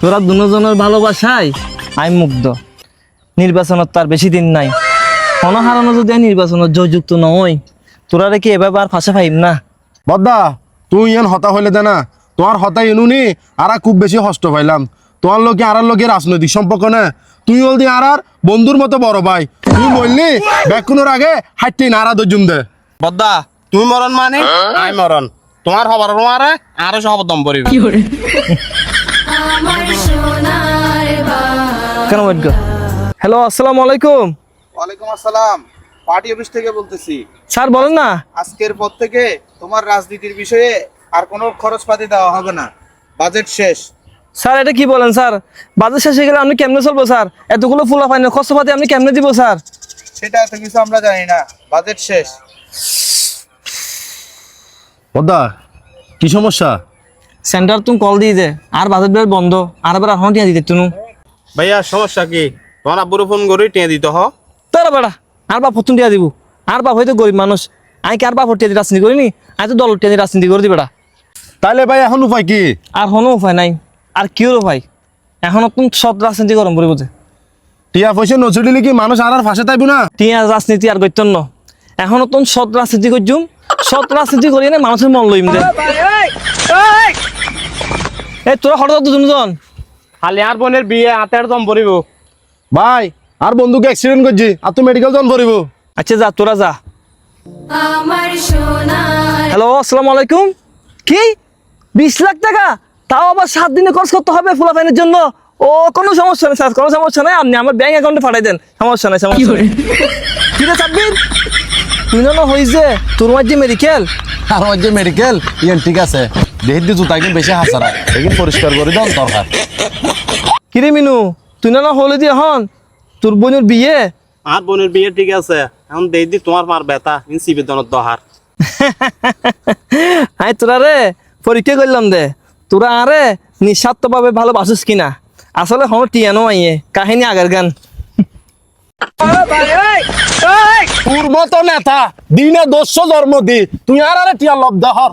তোরা দুজনের ভালোবাসায় আমি মুগ্ধ। নির্বাচনত তার বেশি দিন নাই, অনহারানো যদি নির্বাচনত জয়যুক্ত নয়, তোরা রেখে এভাবে আর ফাঁসে পাইম না। বদ্দা তুই ইয়ান হতা হইলে দে না, তোমার হতা এনুনি আর খুব বেশি কষ্ট পাইলাম। তোমার লোকে আর লোকের রাজনৈতিক সম্পর্ক না, তুই বলদি আর বন্ধুর মতো বড় ভাই। তুই বললি ব্যাকুনোর আগে হাইটে নারা দজুম দে। বদ্দা তুমি মরণ মানে আই মরণ, তোমার হবার মারে আরো সব দম পড়িবে। কেন ওয়েট গো? হ্যালো, আসসালামু আলাইকুম। ওয়ালাইকুম আসসালাম, পার্টি অফিস থেকে বলতেছি। স্যার বলেন না। আজকের পর থেকে তোমার রাজনীতির বিষয়ে আর কোনো খরচপাতি দেওয়া হবে না, বাজেট শেষ। স্যার এটা কি বলেন স্যার? বাজেট শেষ হয়ে গেলে আপনি কেমনে চলবো স্যার? এতগুলো ফুলা ফাইনাল খরচপাতি আপনি কেমনে দিব স্যার? সেটা এত কিছু আমরা জানি না, বাজেট শেষ। বদ্দা কি সমস্যা? সেন্টার তুমি কল দিয়ে দে, আর বাজেট বের বন্ধ, আর এবার এখন টিয়া দিতে তুমি। ভাইয়া সমস্যা কি? তোমার আব্বুর ফোন করে টিয়া দিতে হ। তোরা বেড়া আর বাপ প্রথম টিয়া দিব, আর বাপ হয়তো গরিব মানুষ, আমি কি আর বাপ টিয়া দিয়ে রাজনীতি করিনি? আমি তো দল টিয়া দিয়ে রাজনীতি করে দি বেড়া। তাইলে ভাই এখন উপায় কি? আর কোনো উপায় নাই, আর কিও উপায়? এখন তুমি সৎ রাজনীতি গরম পড়িব যে টিয়া পয়সা নচুলিলে কি মানুষ আর ফাঁসে থাকবো না? টিয়া রাজনীতি আর করতেন না, এখন তুমি সৎ রাজনীতি করছুম, সৎ রাজনীতি করি না মানুষের মন লইম দে। এই তোরা হঠাৎ দুজন খালি আর বোনের বিয়ে হাতের দম পড়িব। ভাই আর বন্ধুকে অ্যাক্সিডেন্ট করছি, আর তো মেডিকেল জন ভরিব। আচ্ছা যা, তোরা যা। হ্যালো, আসসালামু আলাইকুম। কি 20 লাখ টাকা? তাও আবার 7 দিনে খরচ করতে হবে ফুলা ফাইনের জন্য? ও কোনো সমস্যা নেই স্যার, কোনো সমস্যা নেই, আপনি আমার ব্যাংক অ্যাকাউন্টে পাঠাই দেন, সমস্যা নেই, সমস্যা নেই। ঠিক আছে সাব্বির, তুই না হয়েছে তোর মাঝে মেডিকেল আর ওই যে মেডিকেল ইয়ান ঠিক আছে, দেহ দিয়ে জুতা কিন্তু বেশি হাসারা, এখানে পরিষ্কার করে দাও দরকার। কিরে মিনু, তুই না হলে দিয়ে হন তোর বোনের বিয়ে? আর বোনের বিয়ে ঠিক আছে, এখন দেই দি তোমার মার ব্যথা ইনসি বেদনত দহার। আই তোরা রে পরীক্ষা করলাম দে, তোরা আরে নিঃস্বার্থভাবে ভালোবাসিস কিনা। আসলে হন টিয়ানো আইয়ে কাহিনী আগের গান। তোর মতো নেতা দিনে 200 জন্ম দি, তুই আর টিয়া লব দহর।